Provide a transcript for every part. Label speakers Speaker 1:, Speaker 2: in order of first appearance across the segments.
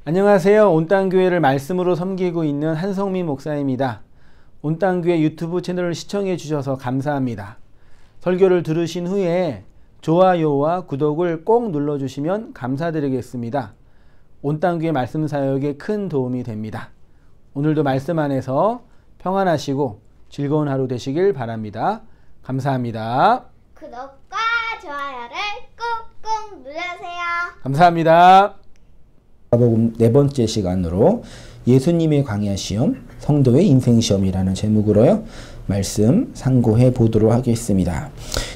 Speaker 1: 안녕하세요. 온땅교회를 말씀으로 섬기고 있는 한성민 목사입니다. 온땅교회 유튜브 채널을 시청해 주셔서 감사합니다. 설교를 들으신 후에 좋아요와 구독을 꼭 눌러주시면 감사드리겠습니다. 온땅교회 말씀 사역에 큰 도움이 됩니다. 오늘도 말씀 안에서 평안하시고 즐거운 하루 되시길 바랍니다. 감사합니다.
Speaker 2: 구독과 좋아요를 꾹꾹 눌러주세요.
Speaker 1: 감사합니다. 마가복음 네 번째 시간으로 예수님의 광야 시험, 성도의 인생 시험이라는 제목으로요. 말씀 상고해 보도록 하겠습니다.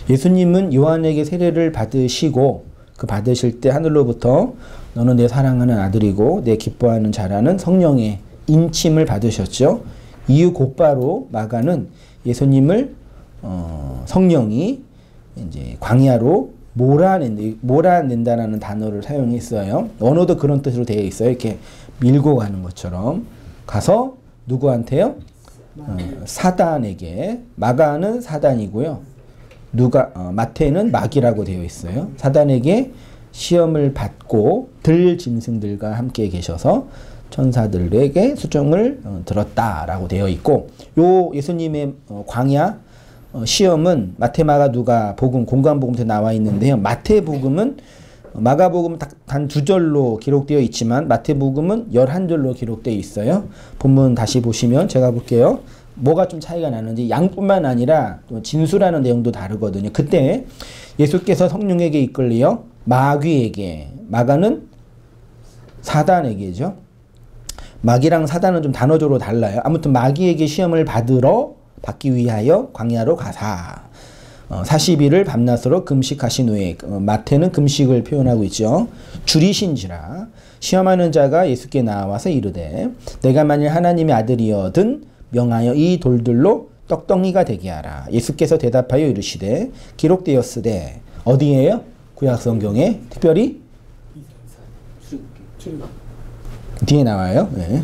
Speaker 1: 예수님은 요한에게 세례를 받으시고 그 받으실 때 하늘로부터 너는 내 사랑하는 아들이고 내 기뻐하는 자라는 성령의 인침을 받으셨죠. 이후 곧바로 마가는 예수님을 성령이 이제 광야로 몰아낸다라는 단어를 사용했어요. 언어도 그런 뜻으로 되어 있어요. 이렇게 밀고 가는 것처럼 가서 누구한테요? 사단에게. 마가는 사단이고요. 마태는 마귀라고 되어 있어요. 사단에게 시험을 받고 들 짐승들과 함께 계셔서 천사들에게 수종을 들었다라고 되어 있고, 요 예수님의 광야 시험은 마태, 마가, 누가 복음, 공관복음에 나와 있는데요. 마태복음은 마가복음은 단 2절로 기록되어 있지만 마태복음은 11절로 기록되어 있어요. 본문 다시 보시면 제가 볼게요. 뭐가 좀 차이가 나는지, 양뿐만 아니라 또 진술하는 내용도 다르거든요. 그때 예수께서 성령에게 이끌려 마귀에게, 마가는 사단에게죠. 마귀랑 사단은 좀 단어적으로 달라요. 아무튼 마귀에게 시험을 받기 위하여 광야로 가사 40일을 밤낮으로 금식하신 후에, 마태는 금식을 표현하고 있죠. 줄이신지라 시험하는 자가 예수께 나와서 이르되 내가 만일 하나님의 아들이여든 명하여 이 돌들로 떡덩이가 되게 하라. 예수께서 대답하여 이르시되 기록되었으되, 어디에요? 구약성경에 특별히 뒤에 나와요. 네.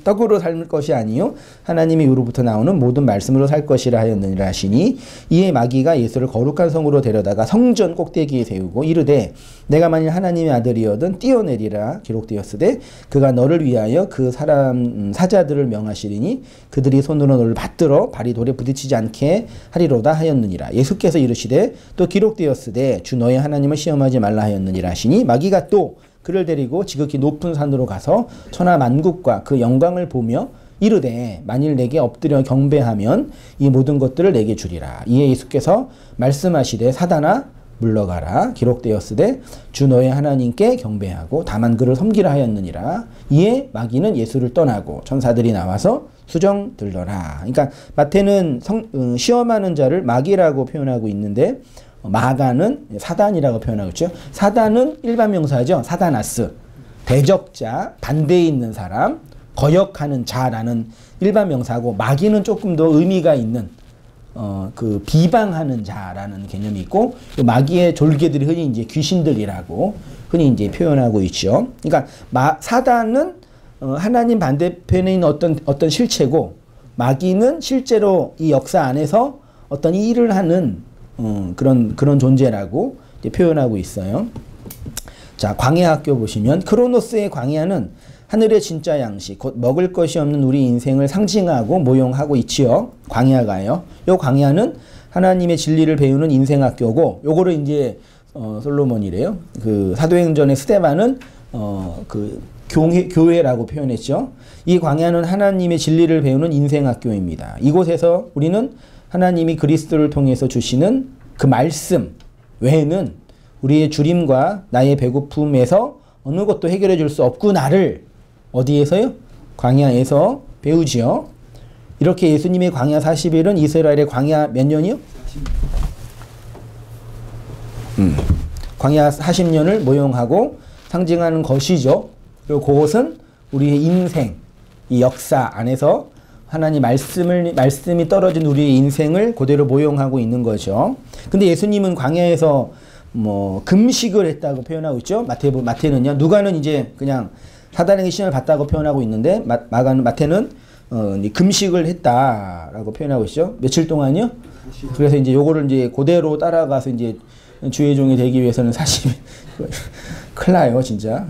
Speaker 1: 떡으로 살 것이 아니요 하나님의 입으로부터 나오는 모든 말씀으로 살 것이라 하였느니라 하시니, 이에 마귀가 예수를 거룩한 성으로 데려다가 성전 꼭대기에 세우고 이르되 내가 만일 하나님의 아들이여든 뛰어내리라. 기록되었으되 그가 너를 위하여 그 사람 사자들을 명하시리니 그들이 손으로 너를 받들어 발이 돌에 부딪히지 않게 하리로다 하였느니라. 예수께서 이르시되 또 기록되었으되 주 너의 하나님을 시험하지 말라 하였느니라 하시니, 마귀가 또 그를 데리고 지극히 높은 산으로 가서 천하 만국과 그 영광을 보며 이르되 만일 내게 엎드려 경배하면 이 모든 것들을 내게 주리라. 이에 예수께서 말씀하시되 사단아 물러가라. 기록되었으되 주 너의 하나님께 경배하고 다만 그를 섬기라 하였느니라. 이에 마귀는 예수를 떠나고 천사들이 나와서 수정 들더라. 그러니까 마태는 시험하는 자를 마귀라고 표현하고 있는데 마가는 사단이라고 표현하고 있죠. 사단은 일반 명사죠. 사다나스, 대적자, 반대에 있는 사람, 거역하는 자라는 일반 명사고, 마귀는 조금 더 의미가 있는 그 비방하는 자라는 개념이 있고, 마귀의 졸개들이 흔히 이제 귀신들이라고 흔히 이제 표현하고 있죠. 그러니까 사단은 하나님 반대편에 있는 어떤 실체고, 마귀는 실제로 이 역사 안에서 어떤 일을 하는 그런 존재라고 표현하고 있어요. 자, 광야학교 보시면 크로노스의 광야는 하늘의 진짜 양식, 곧 먹을 것이 없는 우리 인생을 상징하고 모형하고 있지요. 광야가요. 요 광야는 하나님의 진리를 배우는 인생학교고, 요거를 이제 솔로몬이래요. 그 사도행전의 스데반은 그 교회라고 표현했죠. 이 광야는 하나님의 진리를 배우는 인생학교입니다. 이곳에서 우리는 하나님이 그리스도를 통해서 주시는 그 말씀 외에는 우리의 주림과 나의 배고픔에서 어느 것도 해결해 줄 수 없구나를 어디에서요? 광야에서 배우지요. 이렇게 예수님의 광야 40일은 이스라엘의 광야 몇 년이요? 광야 40년을 모형하고 상징하는 것이죠. 그리고 그것은 우리의 인생, 이 역사 안에서 하나님 말씀이 떨어진 우리의 인생을 그대로 모형하고 있는 거죠. 근데 예수님은 광야에서 금식을 했다고 표현하고 있죠. 마태는요. 누가는 이제 그냥 사단에게 시험을 받다고 표현하고 있는데, 마태는 금식을 했다라고 표현하고 있죠. 며칠 동안요? 그래서 이제 요거를 이제 그대로 따라가서 이제 주의 종이 되기 위해서는 40일 큰일 나요, 진짜.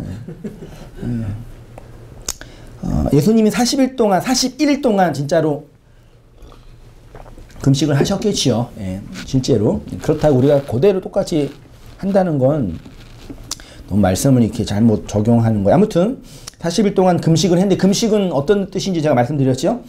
Speaker 1: 예수님이 41일 동안 진짜로 금식을 하셨겠지요. 예, 실제로. 그렇다고 우리가 그대로 똑같이 한다는 건 너무 말씀을 이렇게 잘못 적용하는 거예요. 아무튼 40일 동안 금식을 했는데 금식은 어떤 뜻인지 제가 말씀드렸죠.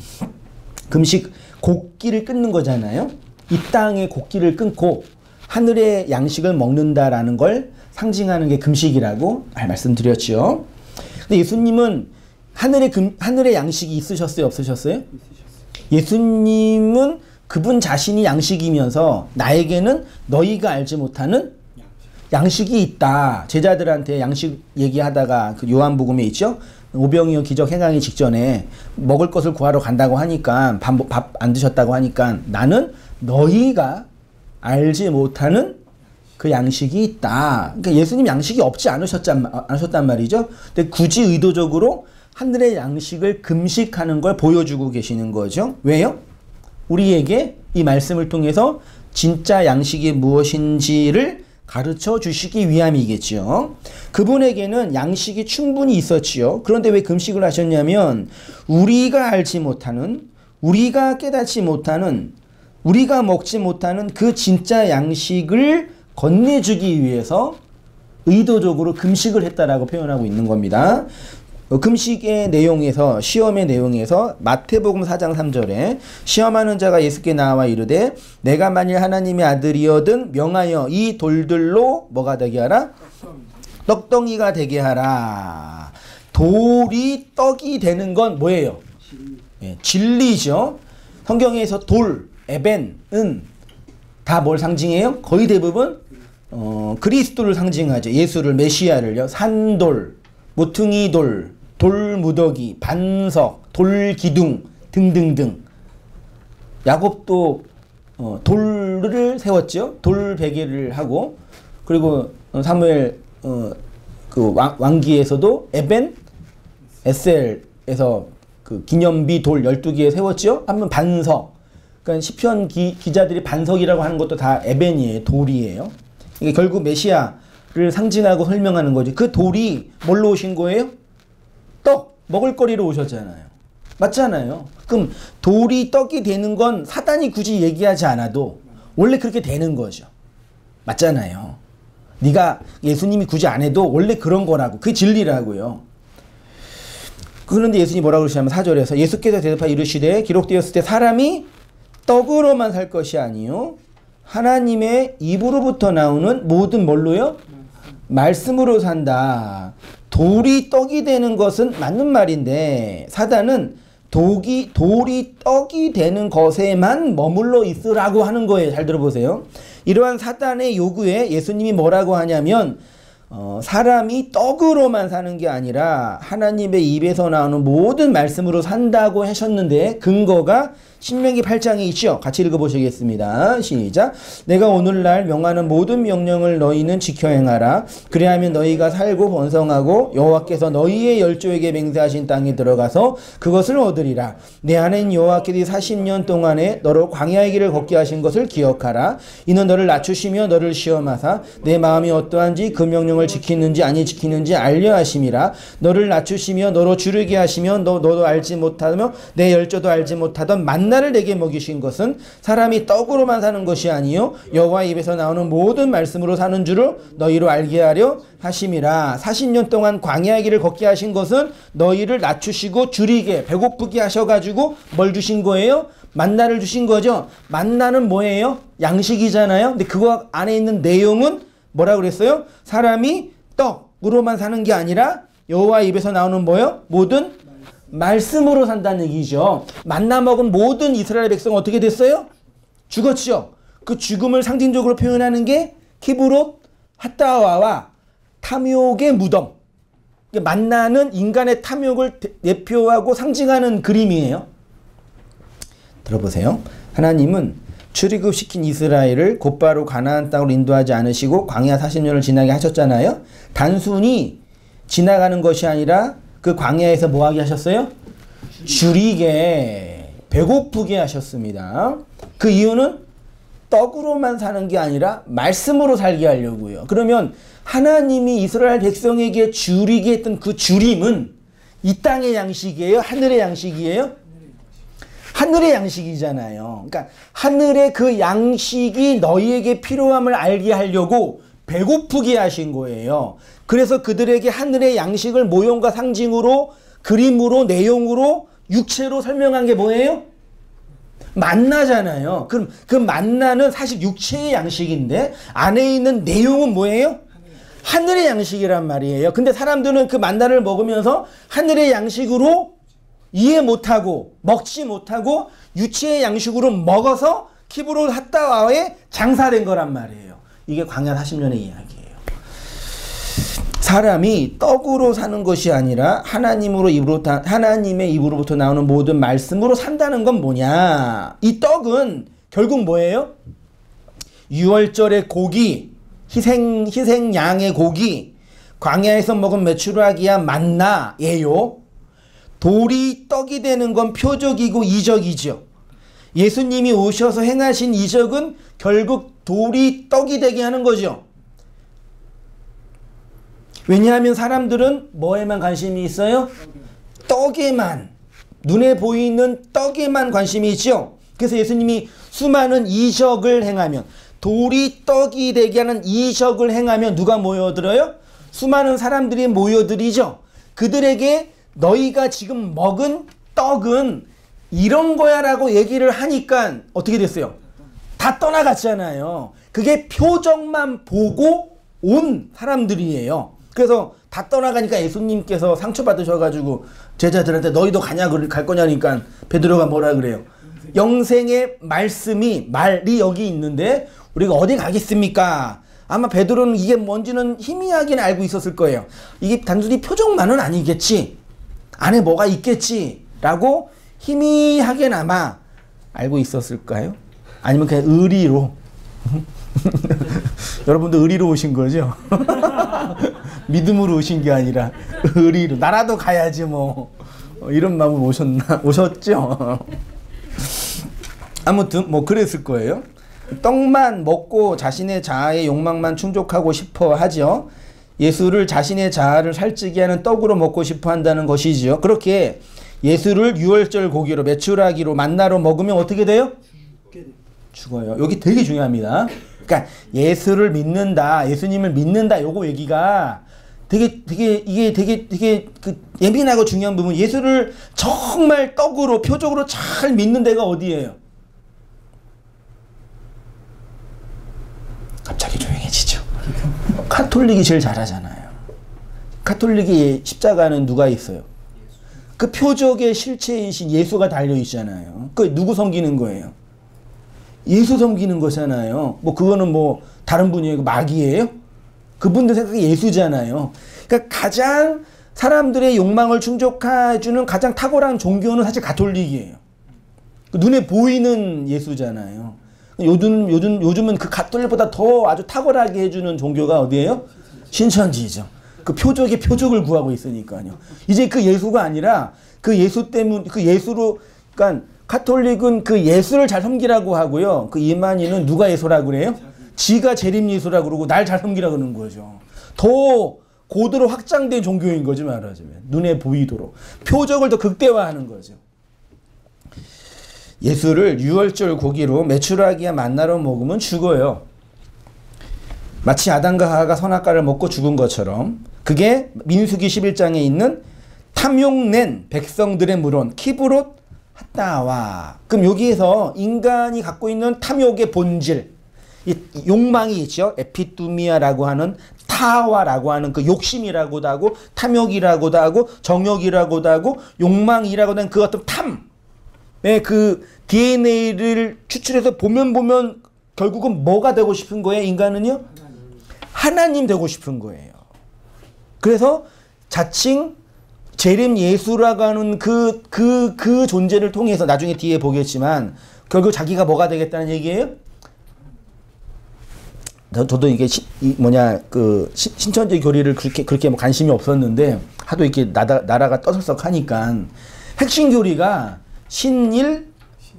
Speaker 1: 금식, 곡기를 끊는 거잖아요. 이 땅의 곡기를 끊고 하늘의 양식을 먹는다라는 걸 상징하는 게 금식이라고 말씀드렸죠. 근데 예수님은 하늘의 양식이 있으셨어요? 없으셨어요? 예수님은 그분 자신이 양식이면서 나에게는 너희가 알지 못하는 양식이 있다. 제자들한테 양식 얘기하다가 그 요한복음에 있죠. 오병이어 기적 행하기 직전에 먹을 것을 구하러 간다고 하니까 밥 안 드셨다고 하니까 나는 너희가 알지 못하는 그 양식이 있다. 그러니까 예수님 양식이 없지 않으셨단 말이죠. 근데 굳이 의도적으로 하늘의 양식을 금식하는 걸 보여주고 계시는 거죠. 왜요? 우리에게 이 말씀을 통해서 진짜 양식이 무엇인지를 가르쳐 주시기 위함이겠죠. 그분에게는 양식이 충분히 있었지요. 그런데 왜 금식을 하셨냐면 우리가 알지 못하는, 우리가 깨닫지 못하는, 우리가 먹지 못하는 그 진짜 양식을 건네주기 위해서 의도적으로 금식을 했다라고 표현하고 있는 겁니다. 금식의 내용에서, 시험의 내용에서 마태복음 4장 3절에 시험하는 자가 예수께 나와 이르되 내가 만일 하나님의 아들이어든 명하여 이 돌들로 뭐가 되게 하라? 떡덩이가 되게 하라. 돌이 떡이 되는 건 뭐예요? 예, 진리죠. 성경에서 돌, 에벤은 다 뭘 상징해요? 거의 대부분 그리스도를 상징하죠. 예수를, 메시아를요. 산돌, 모퉁이 돌, 돌무더기, 반석, 돌기둥 등등등. 야곱도 돌을 세웠죠. 돌베개를 하고, 그리고 사무엘 그 왕기에서도 에벤 에셀에서 그 기념비 돌 12개 세웠죠. 한번 반석. 그러니까 시편 기자들이 반석이라고 하는 것도 다 에벤이에요. 돌이에요. 이게 결국 메시아를 상징하고 설명하는 거지. 그 돌이 뭘로 오신 거예요? 떡, 먹을거리로 오셨잖아요. 맞잖아요. 그럼 돌이 떡이 되는 건 사단이 굳이 얘기하지 않아도 원래 그렇게 되는 거죠. 맞잖아요. 네가 예수님이 굳이 안 해도 원래 그런 거라고. 그게 진리라고요. 그런데 예수님이 뭐라고 그러시냐면 4절에서 예수께서 대답하여 이르시되 기록되었을 때 사람이 떡으로만 살 것이 아니요 하나님의 입으로부터 나오는 모든 뭘로요? 말씀으로 산다. 돌이 떡이 되는 것은 맞는 말인데 사단은 돌이 떡이 되는 것에만 머물러 있으라고 하는 거예요. 잘 들어보세요. 이러한 사단의 요구에 예수님이 뭐라고 하냐면 사람이 떡으로만 사는 게 아니라 하나님의 입에서 나오는 모든 말씀으로 산다고 하셨는데 근거가 신명기 8장에 있죠. 같이 읽어보시겠습니다. 시작. 내가 오늘날 명하는 모든 명령을 너희는 지켜 행하라. 그리하면 너희가 살고 번성하고 여호와께서 너희의 열조에게 맹세하신 땅에 들어가서 그것을 얻으리라. 내 하나님 여호와께서 40년 동안에 너로 광야의 길을 걷게 하신 것을 기억하라. 이는 너를 낮추시며 너를 시험하사 내 마음이 어떠한지 그 명령을 지키는지 아니 지키는지 알려 하심이라. 너를 낮추시며 너로 주르게 하시며 너도 알지 못하며 내 열조도 알지 못하던 만나를 내게 먹이신 것은 사람이 떡으로만 사는 것이 아니요 여호와의 입에서 나오는 모든 말씀으로 사는 줄을 너희로 알게 하려 하심이라. 40년 동안 광야의 길을 걷게 하신 것은 너희를 낮추시고 줄이게 배고프게 하셔가지고 뭘 주신 거예요? 만나를 주신 거죠. 만나는 뭐예요? 양식이잖아요. 근데 그거 안에 있는 내용은 뭐라 그랬어요? 사람이 떡으로만 사는 게 아니라 여호와의 입에서 나오는 뭐예요? 모든 말씀으로 산다는 얘기죠. 만나 먹은 모든 이스라엘 백성 어떻게 됐어요? 죽었죠. 그 죽음을 상징적으로 표현하는 게 키브롯 핫다와와 탐욕의 무덤. 만나는 인간의 탐욕을 대표하고 상징하는 그림이에요. 들어보세요. 하나님은 출애굽시킨 이스라엘을 곧바로 가나안 땅으로 인도하지 않으시고 광야 40년을 지나게 하셨잖아요. 단순히 지나가는 것이 아니라 그 광야에서 뭐 하게 하셨어요? 줄이게, 배고프게 하셨습니다. 그 이유는 떡으로만 사는 게 아니라 말씀으로 살게 하려고요. 그러면 하나님이 이스라엘 백성에게 주리게 했던 그 주림은 이 땅의 양식이에요? 하늘의 양식이에요? 하늘의 양식이잖아요. 그러니까 하늘의 그 양식이 너희에게 필요함을 알게 하려고 배고프게 하신 거예요. 그래서 그들에게 하늘의 양식을 모형과 상징으로, 그림으로, 내용으로, 육체로 설명한 게 뭐예요? 만나잖아요. 그럼 그 만나는 사실 육체의 양식인데 안에 있는 내용은 뭐예요? 하늘의 양식이란 말이에요. 근데 사람들은 그 만나를 먹으면서 하늘의 양식으로 이해 못하고 먹지 못하고 유치의 양식으로 먹어서 키브롯 핫다와에 장사된 거란 말이에요. 이게 광야 40년의 이야기예요. 사람이 떡으로 사는 것이 아니라 하나님의 입으로부터 나오는 모든 말씀으로 산다는 건 뭐냐? 이 떡은 결국 뭐예요? 유월절의 고기, 희생 양의 고기, 광야에서 먹은 메추라기야 만나예요. 돌이 떡이 되는 건 표적이고 이적이죠. 예수님이 오셔서 행하신 이적은 결국 돌이 떡이 되게 하는 거죠. 왜냐하면 사람들은 뭐에만 관심이 있어요? 떡에만, 눈에 보이는 떡에만 관심이 있죠. 그래서 예수님이 수많은 이적을 행하면, 돌이 떡이 되게 하는 이적을 행하면 누가 모여들어요? 수많은 사람들이 모여들이죠. 그들에게 너희가 지금 먹은 떡은 이런 거야 라고 얘기를 하니까 어떻게 됐어요? 다 떠나갔잖아요. 그게 표정만 보고 온 사람들이에요. 그래서 다 떠나가니까 예수님께서 상처받으셔가지고 제자들한테 너희도 가냐 갈 거냐니까 베드로가 뭐라 그래요? 영생의 말이 여기 있는데 우리가 어디 가겠습니까? 아마 베드로는 이게 뭔지는 희미하게는 알고 있었을 거예요. 이게 단순히 표정만은 아니겠지. 안에 뭐가 있겠지. 라고 희미하게나마 알고 있었을까요? 아니면 그냥 의리로. 여러분도 의리로 오신 거죠? 믿음으로 오신 게 아니라 의리로. 나라도 가야지 뭐. 이런 마음으로 오셨죠? 아무튼 뭐 그랬을 거예요. 떡만 먹고 자신의 자아의 욕망만 충족하고 싶어 하죠. 예수를 자신의 자아를 살찌게 하는 떡으로 먹고 싶어 한다는 것이죠. 그렇게 예수를 유월절 고기로, 메추라기로, 만나로 먹으면 어떻게 돼요? 죽어요. 여기 되게 중요합니다. 그러니까 예수를 믿는다, 예수님을 믿는다, 요거 얘기가 이게 되게 그 예민하고 중요한 부분. 예수를 정말 떡으로, 표적으로 잘 믿는 데가 어디예요? 갑자기 조용해지죠. 카톨릭이 제일 잘하잖아요. 카톨릭의 십자가는 누가 있어요? 그 표적의 실체이신 예수가 달려있잖아요. 그 누구 섬기는 거예요? 예수 섬기는 거잖아요. 뭐 그거는 뭐 다른 분이에요? 마귀예요? 그분들 생각이 예수잖아요. 그러니까 가장 사람들의 욕망을 충족해주는 가장 탁월한 종교는 사실 가톨릭이에요. 눈에 보이는 예수잖아요. 요즘은 그 가톨릭보다 더 아주 탁월하게 해주는 종교가 어디예요? 신천지죠. 그 표적의 표적을 구하고 있으니까요. 이제 그 예수가 아니라 그 예수 때문, 그 예수로, 그러니까 가톨릭은 그 예수를 잘 섬기라고 하고요. 그 이만희는 누가 예수라고 그래요? 지가 재림 예수라고 그러고 날 잘 섬기라고 그러는 거죠. 더 고도로 확장된 종교인 거지 말하자면. 눈에 보이도록. 표적을 더 극대화하는 거죠. 예수를 유월절 고기로, 메추라기와 만나로 먹으면 죽어요. 마치 아담과 하와가 선악과를 먹고 죽은 것처럼. 그게 민수기 11장에 있는 탐욕낸 백성들의 물원 키브롯 핫다와. 그럼 여기에서 인간이 갖고 있는 탐욕의 본질, 이 욕망이 있죠. 에피두미아라고 하는, 타와라고 하는 그 욕심이라고도 하고, 탐욕이라고도 하고, 정욕이라고도 하고, 욕망이라고도 하는 그 어떤 탐의 그 DNA를 추출해서 보면 결국은 뭐가 되고 싶은 거예요? 인간은요? 하나님 되고 싶은 거예요. 그래서 자칭 재림 예수라고 하는 그 존재를 통해서 나중에 뒤에 보겠지만 결국 자기가 뭐가 되겠다는 얘기예요? 저도 이게 신천지 교리를 그렇게 뭐 관심이 없었는데 하도 이렇게 나라가 떠들썩하니까 핵심 교리가 신일,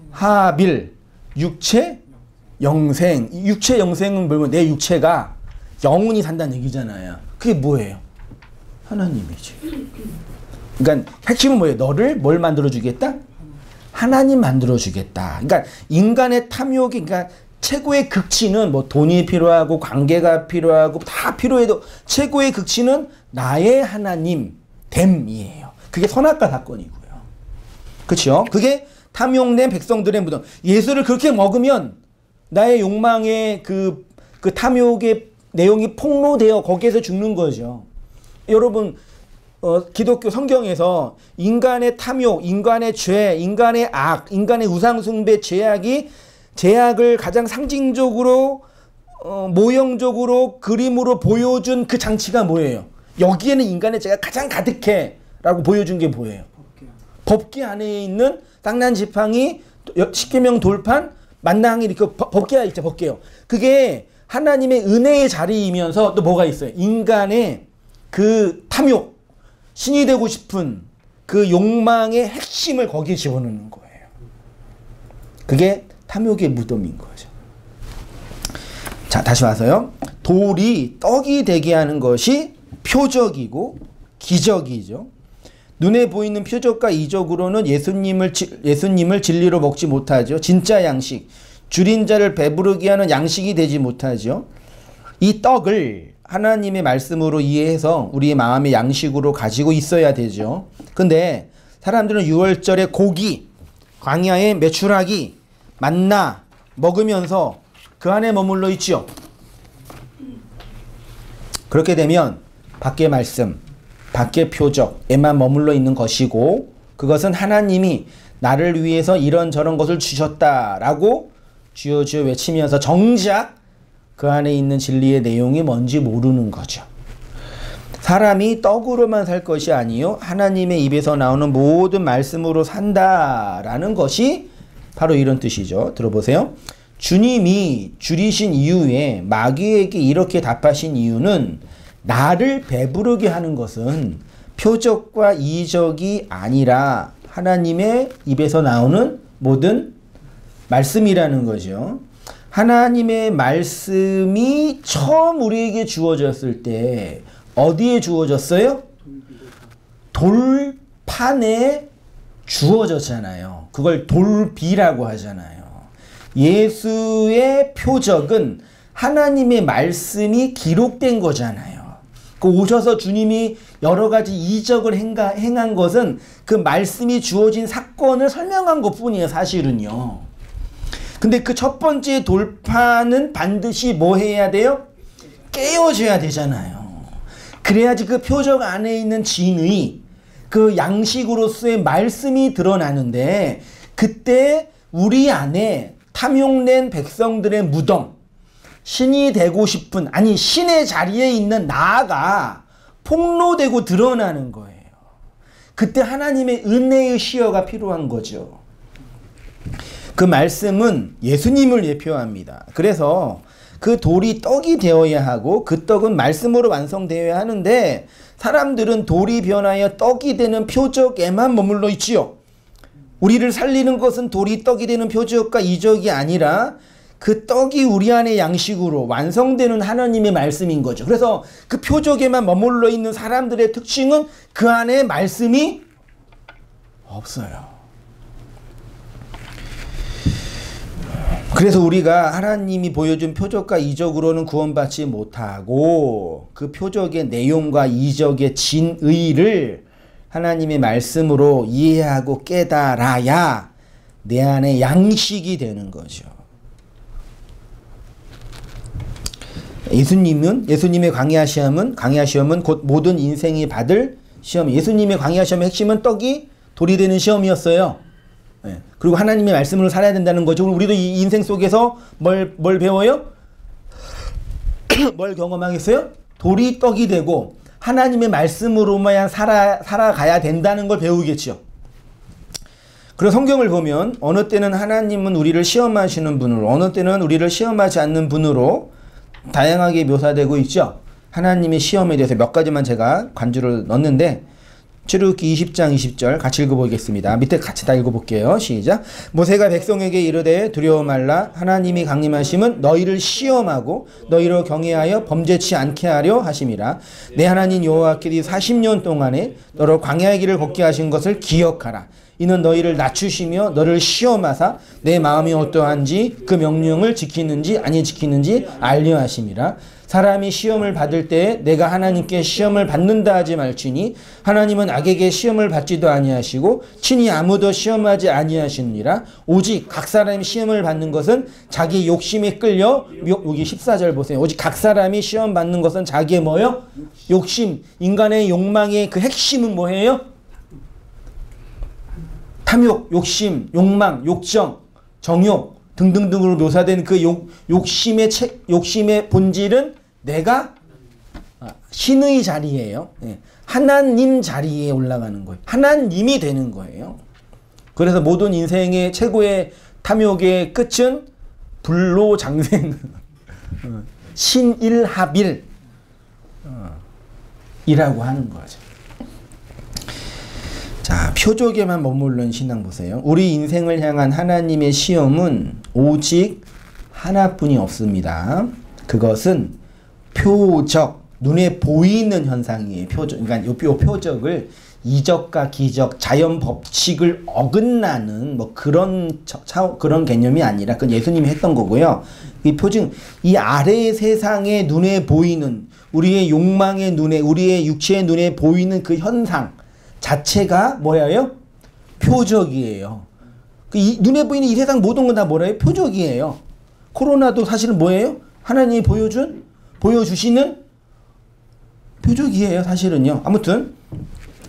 Speaker 1: 하빌, 육체, 영생. 육체 영생은 뭐냐면 내 육체가 영원히 산다는 얘기잖아요. 그게 뭐예요? 하나님이지. 그러니까 핵심은 뭐예요? 너를 뭘 만들어주겠다? 하나님 만들어주겠다. 그러니까 인간의 탐욕이, 그러니까 최고의 극치는 뭐 돈이 필요하고 관계가 필요하고 다 필요해도 최고의 극치는 나의 하나님 됨이에요. 그게 선악과 사건이고요. 그렇죠? 그게 탐욕된 백성들의 무덤. 예수를 그렇게 먹으면 나의 욕망의 그 탐욕의 내용이 폭로되어 거기에서 죽는 거죠. 여러분, 기독교 성경에서 인간의 탐욕, 인간의 죄, 인간의 악, 인간의 우상숭배, 제약을 가장 상징적으로 모형적으로 그림으로 보여준 그 장치가 뭐예요? 여기에는 인간의 죄가 가장 가득해 라고 보여준 게 뭐예요? 법궤 안에 있는 땅난 지팡이, 십계명 돌판, 만나항이 이렇게 법궤가 있죠. 법궤요. 그게 하나님의 은혜의 자리이면서 또 뭐가 있어요? 인간의 그 탐욕, 신이 되고 싶은 그 욕망의 핵심을 거기에 집어넣는 거예요. 그게 탐욕의 무덤인 거죠. 자, 다시 와서요. 돌이 떡이 되게 하는 것이 표적이고 기적이죠. 눈에 보이는 표적과 이적으로는 예수님을 진리로 먹지 못하죠. 진짜 양식, 줄인 자를 배부르게 하는 양식이 되지 못하죠. 이 떡을 하나님의 말씀으로 이해해서 우리의 마음의 양식으로 가지고 있어야 되죠. 근데 사람들은 6월절에 고기, 광야의 메추라기, 만나 먹으면서 그 안에 머물러 있죠. 그렇게 되면 밖의 말씀, 밖의 표적에만 머물러 있는 것이고, 그것은 하나님이 나를 위해서 이런저런 것을 주셨다라고 주여 주여 외치면서 정작 그 안에 있는 진리의 내용이 뭔지 모르는 거죠. 사람이 떡으로만 살 것이 아니요 하나님의 입에서 나오는 모든 말씀으로 산다라는 것이 바로 이런 뜻이죠. 들어보세요. 주님이 줄이신 이유에 마귀에게 이렇게 답하신 이유는 나를 배부르게 하는 것은 표적과 이적이 아니라 하나님의 입에서 나오는 모든 말씀이라는 거죠. 하나님의 말씀이 처음 우리에게 주어졌을 때 어디에 주어졌어요? 돌판에 주어졌잖아요. 그걸 돌비라고 하잖아요. 예수의 표적은 하나님의 말씀이 기록된 거잖아요. 그 오셔서 주님이 여러 가지 이적을 행한 것은 그 말씀이 주어진 사건을 설명한 것뿐이에요, 사실은요. 근데 그 첫 번째 돌판은 반드시 뭐 해야 돼요? 깨어져야 되잖아요. 그래야지 그 표적 안에 있는 진의, 그 양식으로서의 말씀이 드러나는데, 그때 우리 안에 탐욕낸 백성들의 무덤, 신이 되고 싶은, 아니 신의 자리에 있는 나가 폭로되고 드러나는 거예요. 그때 하나님의 은혜의 시여가 필요한 거죠. 그 말씀은 예수님을 예표합니다. 그래서 그 돌이 떡이 되어야 하고 그 떡은 말씀으로 완성되어야 하는데, 사람들은 돌이 변하여 떡이 되는 표적에만 머물러 있지요. 우리를 살리는 것은 돌이 떡이 되는 표적과 이적이 아니라 그 떡이 우리 안의 양식으로 완성되는 하나님의 말씀인 거죠. 그래서 그 표적에만 머물러 있는 사람들의 특징은 그 안에 말씀이 없어요. 그래서 우리가 하나님이 보여준 표적과 이적으로는 구원받지 못하고 그 표적의 내용과 이적의 진의를 하나님의 말씀으로 이해하고 깨달아야 내 안에 양식이 되는 거죠. 예수님의 광야 시험은 곧 모든 인생이 받을 시험. 예수님의 광야 시험의 핵심은 떡이 돌이 되는 시험이었어요. 네. 그리고 하나님의 말씀으로 살아야 된다는 거죠. 우리도 이 인생 속에서 뭘 배워요? 뭘 경험하겠어요? 돌이 떡이 되고 하나님의 말씀으로만 살아가야 된다는 걸 배우겠죠. 그래서 성경을 보면 어느 때는 하나님은 우리를 시험하시는 분으로, 어느 때는 우리를 시험하지 않는 분으로 다양하게 묘사되고 있죠. 하나님의 시험에 대해서 몇 가지만 제가 관주를 넣었는데, 출애굽기 20장 20절 같이 읽어보겠습니다. 밑에 같이 다 읽어볼게요. 시작. 모세가 백성에게 이르되 두려워 말라. 하나님이 강림하심은 너희를 시험하고 너희로 경외하여 범죄치 않게 하려 하심이라. 내 하나님 여호와께서 40년 동안에 너로 광야의 길을 걷게 하신 것을 기억하라. 이는 너희를 낮추시며 너를 시험하사 내 마음이 어떠한지 그 명령을 지키는지 아니 지키는지 알려 하심이라. 사람이 시험을 받을 때에 내가 하나님께 시험을 받는다 하지 말지니 하나님은 악에게 시험을 받지도 아니하시고 친히 아무도 시험하지 아니하시느니라. 오직 각 사람이 시험을 받는 것은 자기 욕심에 끌려, 여기 14절 보세요. 오직 각 사람이 시험 받는 것은 자기의 뭐요? 욕심. 인간의 욕망의 그 핵심은 뭐예요? 탐욕, 욕심, 욕망, 욕정, 정욕 등등등으로 묘사된 그 욕심의 본질은 내가 신의 자리예요. 하나님 자리에 올라가는 거예요. 하나님이 되는 거예요. 그래서 모든 인생의 최고의 탐욕의 끝은 불로장생, 신일합일 이라고 하는 거죠. 자, 표적에만 머무른 신앙 보세요. 우리 인생을 향한 하나님의 시험은 오직 하나뿐이 없습니다. 그것은 표적, 눈에 보이는 현상이에요. 표적. 그러니까 이 표적을 이적과 기적, 자연 법칙을 어긋나는 뭐 그런 개념이 아니라 그건 예수님이 했던 거고요. 이 표적, 이 아래의 세상에 눈에 보이는 우리의 욕망의 눈에, 우리의 육체의 눈에 보이는 그 현상 자체가 뭐예요? 표적이에요. 눈에 보이는 이 세상 모든 건 다 뭐래요? 표적이에요. 코로나도 사실은 뭐예요? 하나님이 보여주시는 표적이에요. 사실은요. 아무튼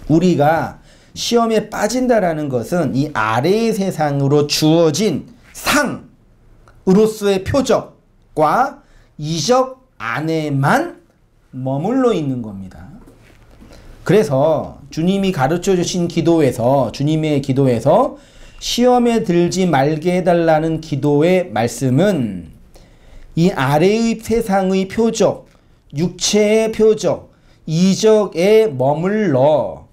Speaker 1: 우리가 시험에 빠진다라는 것은 이 아래의 세상으로 주어진 상으로서의 표적과 이적 안에만 머물러 있는 겁니다. 그래서 주님이 가르쳐 주신 주님의 기도에서 시험에 들지 말게 해달라는 기도의 말씀은 이 아래의 세상의 표적, 육체의 표적, 이적에 머물러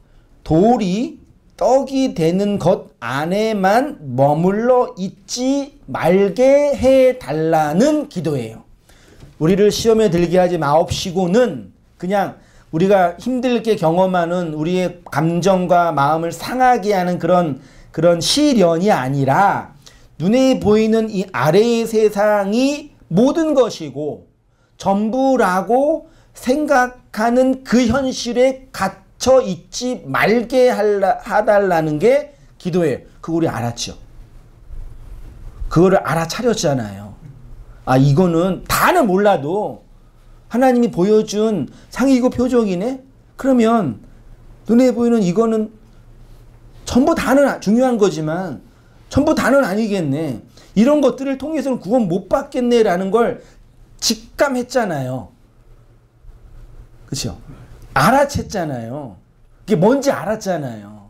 Speaker 1: 돌이 떡이 되는 것 안에만 머물러 있지 말게 해달라는 기도예요. 우리를 시험에 들게 하지 마옵시고는 그냥 우리가 힘들게 경험하는 우리의 감정과 마음을 상하게 하는 그런 시련이 아니라 눈에 보이는 이 아래의 세상이 모든 것이고 전부라고 생각하는 그 현실에 갇혀 있지 말게 해달라는 게 기도예요. 그거 우리 알았죠? 그거를 알아차렸잖아요. 아, 이거는 다는 몰라도 하나님이 보여준 상이고 표적이네? 그러면 눈에 보이는 이거는 전부 다는 중요한 거지만 전부 다는 아니겠네. 이런 것들을 통해서는 구원 못 받겠네라는 걸 직감했잖아요. 그렇죠? 알아챘잖아요. 이게 뭔지 알았잖아요.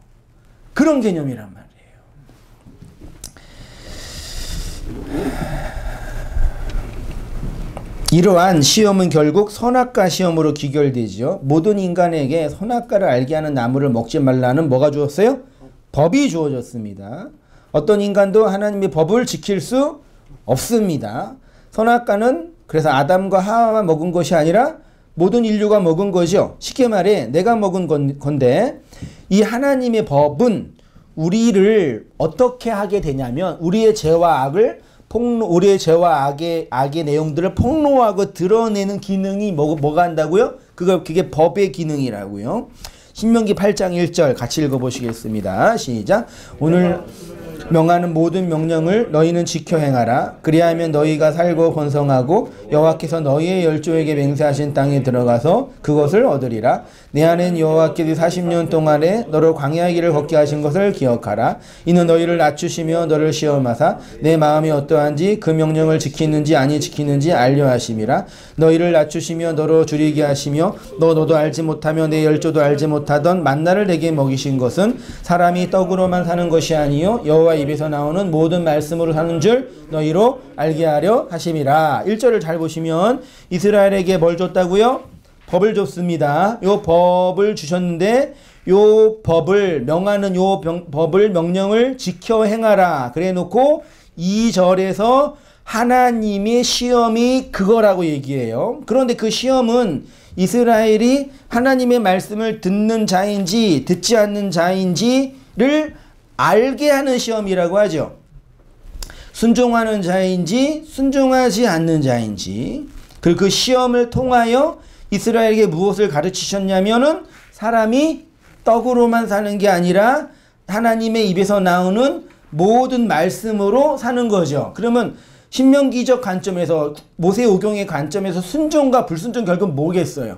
Speaker 1: 그런 개념이란 말이에요. 이러한 시험은 결국 선악과 시험으로 귀결되죠. 모든 인간에게 선악과를 알게 하는 나무를 먹지 말라는 뭐가 주었어요? 법이 주어졌습니다. 어떤 인간도 하나님의 법을 지킬 수 없습니다. 선악과는 그래서 아담과 하와만 먹은 것이 아니라 모든 인류가 먹은 거죠. 쉽게 말해 내가 먹은 건데 이 하나님의 법은 우리를 어떻게 하게 되냐면 우리의 죄와 악의 내용들을 폭로하고 드러내는 기능이 뭐가 한다고요? 그게 법의 기능이라고요. 신명기 8장 1절 같이 읽어보시겠습니다. 시작. 오늘 명하는 모든 명령을 너희는 지켜 행하라. 그리하면 너희가 살고 번성하고 여호와께서 너희의 열조에게 맹세하신 땅에 들어가서 그것을 얻으리라. 내 안엔 여호와께서 40년 동안에 너를 광야의 길을 걷게 하신 것을 기억하라. 이는 너희를 낮추시며 너를 시험하사 내 마음이 어떠한지 그 명령을 지키는지 아니 지키는지 알려 하심이라. 너희를 낮추시며 너로 줄이게 하시며 너도 알지 못하며 내 열조도 알지 못하던 만나를 내게 먹이신 것은 사람이 떡으로만 사는 것이 아니요 여호와 입에서 나오는 모든 말씀으로 사는 줄 너희로 알게 하려 하심이라. 1절을 잘 보시면 이스라엘에게 뭘 줬다고요? 법을 줬습니다. 요 법을 주셨는데 요 법을 명하는 법을 명령을 지켜 행하라. 그래 놓고 2절에서 하나님의 시험이 그거라고 얘기해요. 그런데 그 시험은 이스라엘이 하나님의 말씀을 듣는 자인지 듣지 않는 자인지를 알게 하는 시험이라고 하죠. 순종하는 자인지 순종하지 않는 자인지. 그리고 그 시험을 통하여 이스라엘에게 무엇을 가르치셨냐면은 사람이 떡으로만 사는 게 아니라 하나님의 입에서 나오는 모든 말씀으로 사는 거죠. 그러면 신명기적 관점에서 모세오경의 관점에서 순종과 불순종 결국은 뭐겠어요?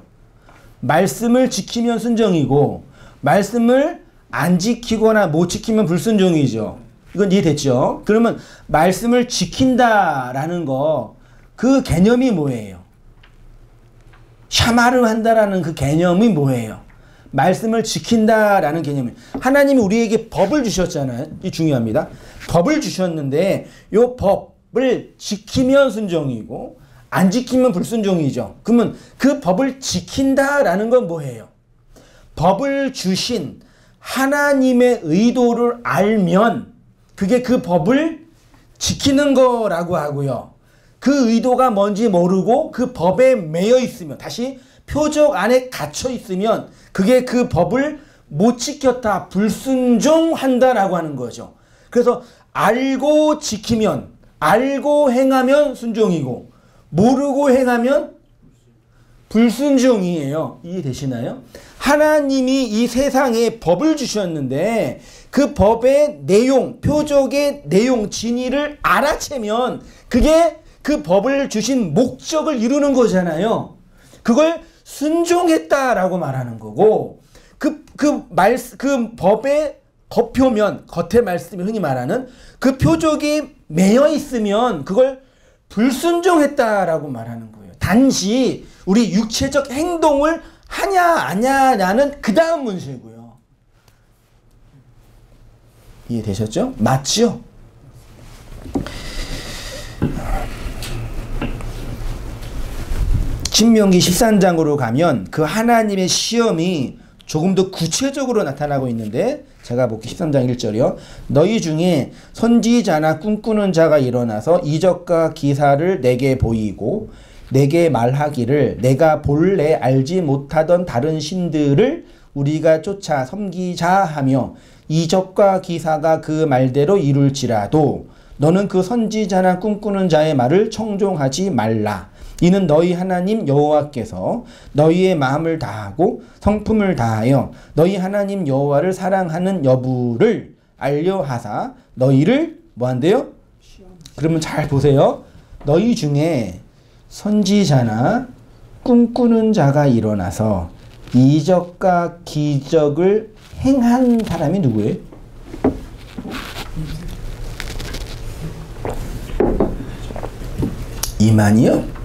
Speaker 1: 말씀을 지키면 순종이고 말씀을 안 지키거나 못 지키면 불순종이죠. 이건 이해됐죠? 그러면 말씀을 지킨다라는 거 그 개념이 뭐예요? 샤마를 한다라는 그 개념이 뭐예요? 말씀을 지킨다라는 개념이에요. 하나님이 우리에게 법을 주셨잖아요. 이 중요합니다. 법을 주셨는데 이 법을 지키면 순종이고 안 지키면 불순종이죠. 그러면 그 법을 지킨다라는 건 뭐예요? 법을 주신 하나님의 의도를 알면 그게 그 법을 지키는 거라고 하고요. 그 의도가 뭔지 모르고 그 법에 매여 있으면, 다시 표적 안에 갇혀 있으면 그게 그 법을 못 지켰다, 불순종한다라고 하는 거죠. 그래서 알고 지키면, 알고 행하면 순종이고 모르고 행하면 불순종이에요. 이해되시나요? 하나님이 이 세상에 법을 주셨는데 그 법의 내용, 표적의 내용, 진리를 알아채면 그게 그 법을 주신 목적을 이루는 거잖아요. 그걸 순종했다라고 말하는 거고, 그 법의 겉표면, 겉의 말씀이 흔히 말하는 그 표적이 매여 있으면 그걸 불순종했다라고 말하는 거예요. 단지 우리 육체적 행동을 하냐 안 하냐는 그 다음 문제고요. 이해되셨죠? 맞죠? 신명기 13장으로 가면 그 하나님의 시험이 조금 더 구체적으로 나타나고 있는데, 제가 볼게요. 13장 1절이요. 너희 중에 선지자나 꿈꾸는 자가 일어나서 이적과 기사를 내게 보이고 내게 말하기를 내가 본래 알지 못하던 다른 신들을 우리가 쫓아 섬기자 하며 이적과 기사가 그 말대로 이룰지라도 너는 그 선지자나 꿈꾸는 자의 말을 청종하지 말라. 이는 너희 하나님 여호와께서 너희의 마음을 다하고 성품을 다하여 너희 하나님 여호와를 사랑하는 여부를 알려하사 너희를 뭐한대요? 그러면 잘 보세요. 너희 중에 선지자나 꿈꾸는 자가 일어나서 이적과 기적을 행한 사람이 누구예요? 이만희요?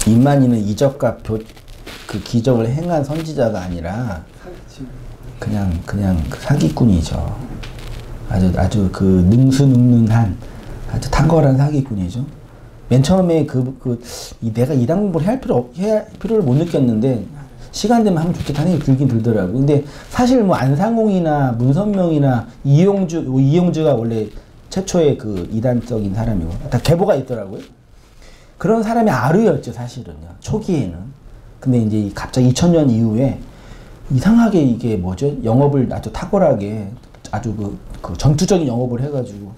Speaker 1: 이만희는 이적과 그 기적을 행한 선지자가 아니라 그냥 그 사기꾼이죠. 아주 그 능수능란한 아주 탁월한 사기꾼이죠. 맨 처음에 내가 이단 공부를 할 필요를 못 느꼈는데 시간 되면 하면 좋겠다 하는 게 들긴 들더라고. 근데 사실 뭐 안상홍이나 문선명이나 이용주가 원래 최초의 그 이단적인 사람이고 다 계보가 있더라고요. 그런 사람이 아류였죠, 사실은요. 초기에는. 근데 이제 갑자기 2000년 이후에 이상하게 이게 뭐죠? 영업을 아주 탁월하게 아주 그 전투적인 영업을 해가지고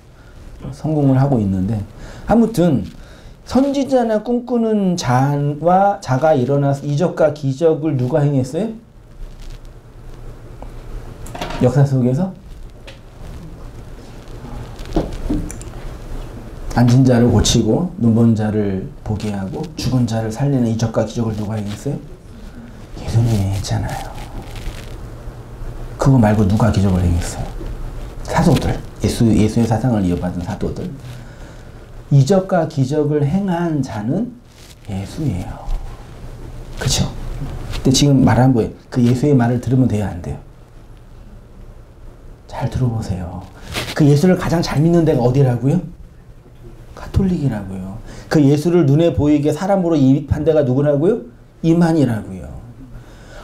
Speaker 1: 성공을 하고 있는데, 아무튼 선지자나 꿈꾸는 자가 일어나서 이적과 기적을 누가 행했어요? 역사 속에서? 앉은 자를 고치고 눈먼 자를 보게 하고 죽은 자를 살리는 이적과 기적을 누가 행했어요? 예수님이 했잖아요. 그거 말고 누가 기적을 행했어요? 사도들. 예수의 사상을 이어받은 사도들. 이적과 기적을 행한 자는 예수예요. 그쵸? 근데 지금 말한 거예요. 그 예수의 말을 들으면 돼요, 안 돼요? 잘 들어보세요. 그 예수를 가장 잘 믿는 데가 어디라고요? 가톨릭이라고요. 그 예수를 눈에 보이게 사람으로 이입한 데가 누구라고요? 이만희라고요.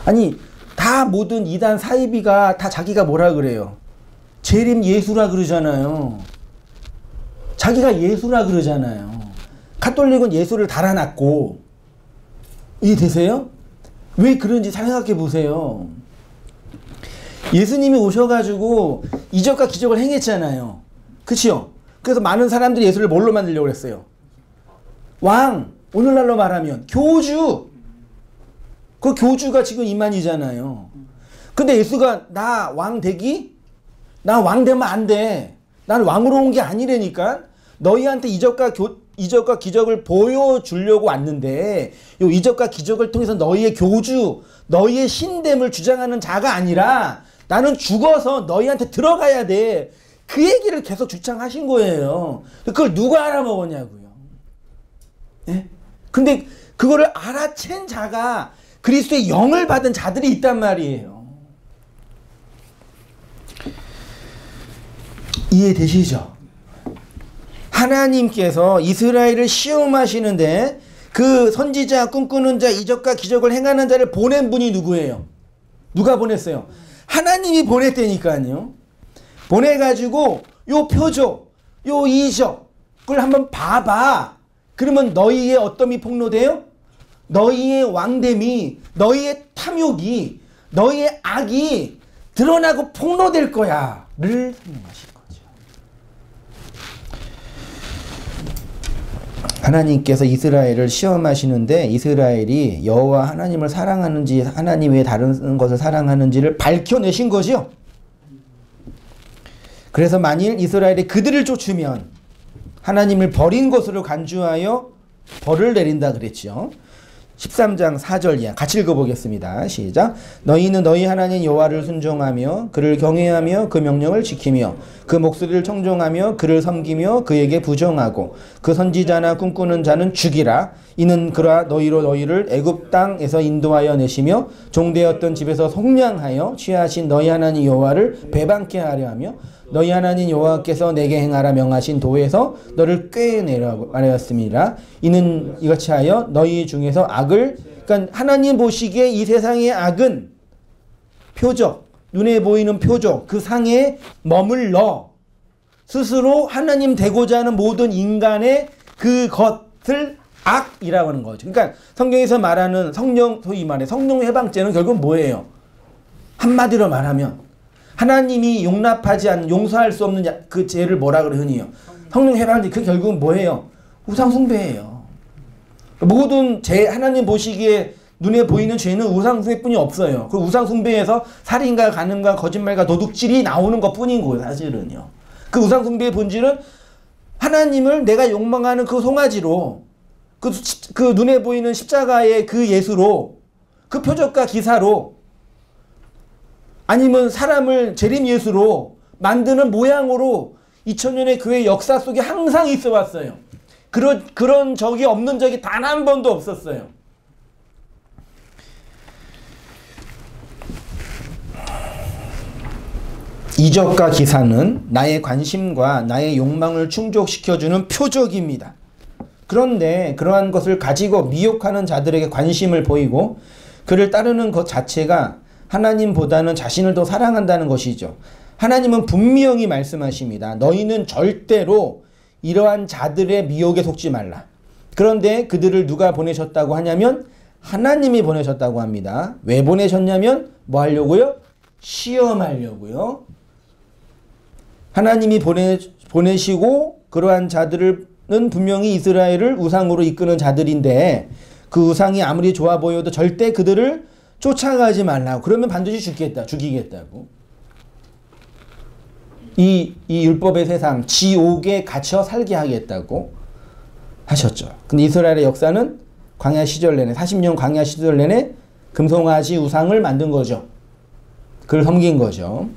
Speaker 1: 아니, 다 다 모든 이단 사이비가 다 자기가 뭐라 그래요? 재림 예수라 그러잖아요. 자기가 예수라 그러잖아요. 가톨릭은 예수를 달아났고, 이해되세요? 왜 그런지 잘 생각해 보세요. 예수님이 오셔가지고 이적과 기적을 행했잖아요. 그치요? 그래서 많은 사람들이 예수를 뭘로 만들려고 했어요? 왕! 오늘날로 말하면 교주! 그 교주가 지금 이만희잖아요. 근데 예수가 나 왕 되기? 나 왕 되면 안 돼. 난 왕으로 온 게 아니라니까. 너희한테 이적과 기적을 보여주려고 왔는데 이 이적과 기적을 통해서 너희의 교주, 너희의 신됨을 주장하는 자가 아니라 나는 죽어서 너희한테 들어가야 돼. 그 얘기를 계속 주장하신 거예요. 그걸 누가 알아먹었냐고요. 예? 근데 그거를 알아챈 자가 그리스도의 영을 받은 자들이 있단 말이에요. 이해되시죠? 하나님께서 이스라엘을 시험하시는데 그 선지자, 꿈꾸는 자, 이적과 기적을 행하는 자를 보낸 분이 누구예요? 누가 보냈어요? 하나님이 보냈다니까요. 보내가지고 요 표적, 요 이적을 한번 봐봐. 그러면 너희의 어떠함이 폭로돼요? 너희의 왕됨이, 너희의 탐욕이, 너희의 악이 드러나고 폭로될 거야 를 설명하신 거죠. 하나님께서 이스라엘을 시험하시는데 이스라엘이 여호와 하나님을 사랑하는지 하나님 외에 다른 것을 사랑하는지를 밝혀내신 거죠. 그래서 만일 이스라엘이 그들을 쫓으면 하나님을 버린 것으로 간주하여 벌을 내린다 그랬죠. 13장 4절 이하 같이 읽어보겠습니다. 시작. 너희는 너희 하나님 여호와를 순종하며 그를 경외하며 그 명령을 지키며 그 목소리를 청종하며 그를 섬기며 그에게 부정하고 그 선지자나 꿈꾸는 자는 죽이라. 이는 그라 너희로 너희를 애굽 땅에서 인도하여 내시며 종되었던 집에서 속량하여 취하신 너희 하나님 여호와를 배반케 하려 하며 너희 하나님 여호와께서 내게 행하라 명하신 도에서 너를 꾀내라고 하였습니다. 이는 이같이 하여 너희 중에서 악을, 그러니까 하나님 보시기에 이 세상의 악은 표적, 눈에 보이는 표적, 그 상에 머물러 스스로 하나님 되고자 하는 모든 인간의 그것을 악이라고 하는 거죠. 그러니까 성경에서 말하는 성령, 소위 말해 성령 해방죄는 결국 뭐예요? 한마디로 말하면 하나님이 용납하지 않는, 용서할 수 없는 그 죄를 뭐라 그래 흔히요? 성령 해방죄. 그 결국은 뭐예요? 우상 숭배예요. 모든 죄, 하나님 보시기에 눈에 보이는 죄는 우상 숭배뿐이 없어요. 그 우상 숭배에서 살인과 간음과 거짓말과 도둑질이 나오는 것뿐인 거예요, 사실은요. 그 우상 숭배의 본질은 하나님을 내가 욕망하는 그 송아지로, 그 눈에 보이는 십자가의 그 예수로, 그 표적과 기사로, 아니면 사람을 재림 예수로 만드는 모양으로 2000년의 교회 역사 속에 항상 있어 왔어요. 그런 적이 없는 적이 단 한 번도 없었어요. 이적과 기사는 나의 관심과 나의 욕망을 충족시켜주는 표적입니다. 그런데 그러한 것을 가지고 미혹하는 자들에게 관심을 보이고 그를 따르는 것 자체가 하나님보다는 자신을 더 사랑한다는 것이죠. 하나님은 분명히 말씀하십니다. 너희는 절대로 이러한 자들의 미혹에 속지 말라. 그런데 그들을 누가 보내셨다고 하냐면 하나님이 보내셨다고 합니다. 왜 보내셨냐면 뭐 하려고요? 시험하려고요. 하나님이 보내시고 그러한 자들은 분명히 이스라엘을 우상으로 이끄는 자들인데 그 우상이 아무리 좋아 보여도 절대 그들을 쫓아가지 말라고. 그러면 반드시 죽이겠다고. 이 율법의 세상, 지옥에 갇혀 살게 하겠다고 하셨죠. 근데 이스라엘의 역사는 광야 시절 내내, 40년 광야 시절 내내 금송아지 우상을 만든 거죠. 그걸 섬긴 거죠.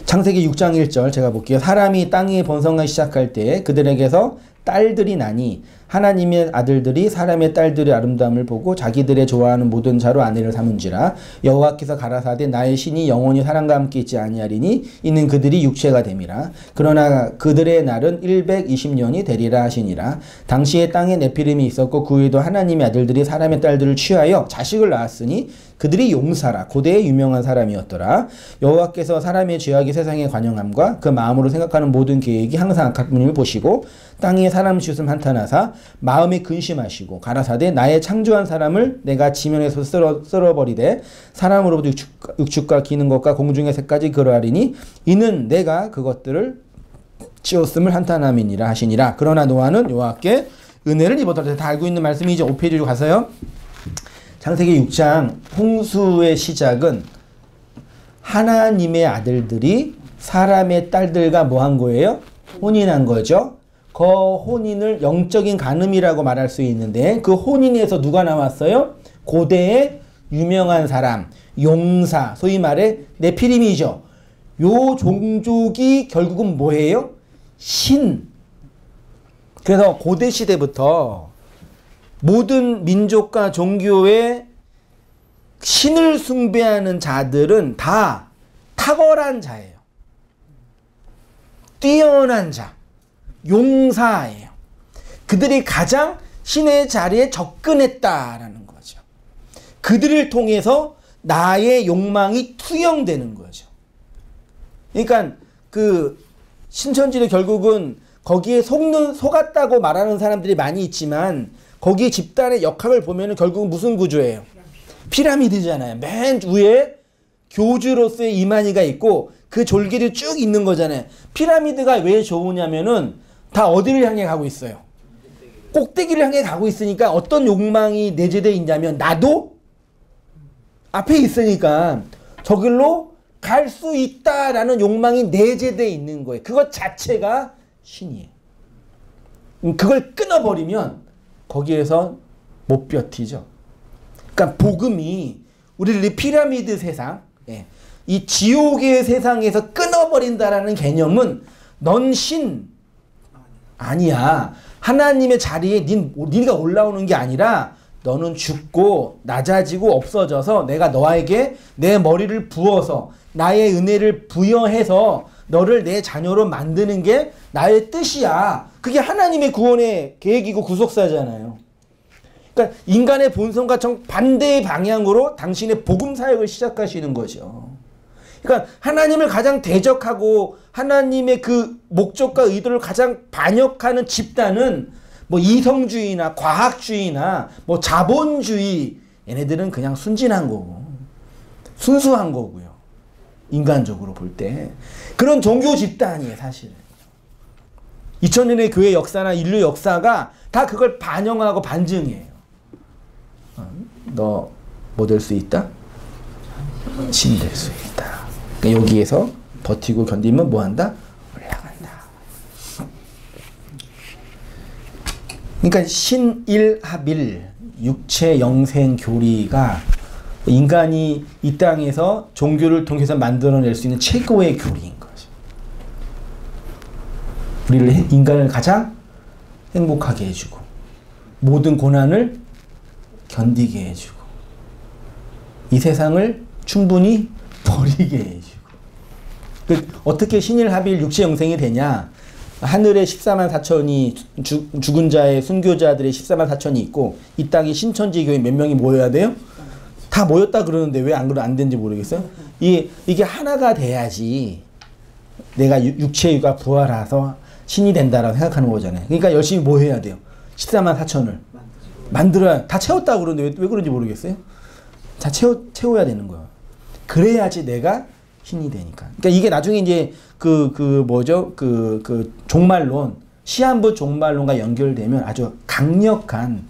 Speaker 1: 창세기 6장 1절 제가 볼게요. 사람이 땅에 번성하기 시작할 때 그들에게서 딸들이 나니 하나님의 아들들이 사람의 딸들의 아름다움을 보고 자기들의 좋아하는 모든 자로 아내를 삼은지라. 여호와께서 가라사대 나의 신이 영원히 사람과 함께 있지 아니하리니 이는 그들이 육체가 됨이라. 그러나 그들의 날은 120년이 되리라 하시니라. 당시에 땅에 네피림이 있었고 그 후에도 하나님의 아들들이 사람의 딸들을 취하여 자식을 낳았으니 그들이 용사라. 고대의 유명한 사람이었더라. 여호와께서 사람의 죄악이 세상에 관영함과 그 마음으로 생각하는 모든 계획이 항상 악함을 보시고 땅에 사람 지으심 한탄하사 마음에 근심하시고 가라사대 나의 창조한 사람을 내가 지면에서 쓸어버리되 사람으로부터 육축과 기는 것과 공중의 새까지 그러하리니 이는 내가 그것들을 지었음을 한탄함이니라 하시니라. 그러나 노아는 여호와께 은혜를 입었더라. 다 알고 있는 말씀이죠. 5페이지로 가서요. 창세기 6장 홍수의 시작은 하나님의 아들들이 사람의 딸들과 뭐 한 거예요? 혼인한 거죠. 그 혼인을 영적인 간음이라고 말할 수 있는데 그 혼인에서 누가 나왔어요? 고대의 유명한 사람, 용사, 소위 말해 네피림이죠. 요 종족이 결국은 뭐예요? 신. 그래서 고대 시대부터 모든 민족과 종교의 신을 숭배하는 자들은 다 탁월한 자예요. 뛰어난 자, 용사예요. 그들이 가장 신의 자리에 접근했다라는 거죠. 그들을 통해서 나의 욕망이 투영되는 거죠. 그러니까 그 신천지도 결국은 거기에 속았다고 말하는 사람들이 많이 있지만 거기 집단의 역학을 보면 결국은 무슨 구조예요? 피라미드잖아요. 맨 위에 교주로서의 이만희가 있고 그 졸기를 쭉 있는 거잖아요. 피라미드가 왜 좋으냐면은 다 어디를 향해 가고 있어요? 꼭대기를 향해 가고 있으니까 어떤 욕망이 내재되어 있냐면 나도 앞에 있으니까 저길로 갈 수 있다라는 욕망이 내재되어 있는 거예요. 그것 자체가 신이에요. 그걸 끊어버리면 거기에서 못 버티죠. 그러니까 복음이 우리를 이 피라미드 세상, 이 지옥의 세상에서 끊어버린다라는 개념은 넌 신 아니야. 하나님의 자리에 네가 올라오는 게 아니라 너는 죽고 낮아지고 없어져서 내가 너에게 내 머리를 부어서 나의 은혜를 부여해서 너를 내 자녀로 만드는 게 나의 뜻이야. 그게 하나님의 구원의 계획이고 구속사잖아요. 그러니까 인간의 본성과 정반대의 방향으로 당신의 복음 사역을 시작하시는 거죠. 그러니까 하나님을 가장 대적하고 하나님의 그 목적과 의도를 가장 반역하는 집단은 뭐 이성주의나 과학주의나 뭐 자본주의, 얘네들은 그냥 순진한 거고 순수한 거고요. 인간적으로 볼 때 그런 종교 집단이에요. 사실은 2000년의 교회 역사나 인류 역사가 다 그걸 반영하고 반증해요. 너 뭐 될 수 있다? 신 될 수 있다. 그러니까 여기에서 버티고 견디면 뭐 한다? 올라간다. 그러니까 신일합일, 육체 영생 교리가 인간이 이 땅에서 종교를 통해서 만들어낼 수 있는 최고의 교리인 거죠. 우리를, 인간을 가장 행복하게 해주고 모든 고난을 견디게 해주고 이 세상을 충분히 버리게 해주고. 어떻게 신일합일 육체 영생이 되냐? 하늘에 14만 4천이 죽은 자의 순교자들의 14만 4천이 있고 이 땅에 신천지 교회 몇 명이 모여야 돼요? 다 모였다 그러는데 왜 안 되는지 모르겠어요. 이게 하나가 돼야지 내가 육체가 부활해서 신이 된다라고 생각하는 거잖아요. 그러니까 열심히 뭐 해야 돼요? 14만 4천을 만들어야, 다 채웠다 그러는데 왜 그런지 모르겠어요. 다 채워야 되는 거예요. 그래야지 내가 신이 되니까. 그러니까 이게 나중에 이제 그 종말론, 시한부 종말론과 연결되면 아주 강력한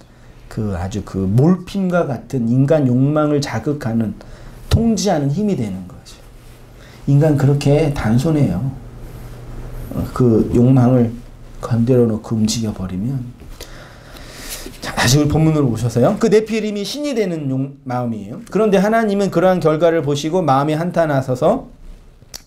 Speaker 1: 아주 몰핀과 같은 인간 욕망을 자극하는, 통제하는 힘이 되는 거죠. 인간 그렇게 단순해요. 그 욕망을 건드려 놓고 움직여 버리면. 자, 다시 우리 본문으로 오셔서요. 그 네피림이 신이 되는 마음이에요. 그런데 하나님은 그러한 결과를 보시고 마음에 한탄하셔서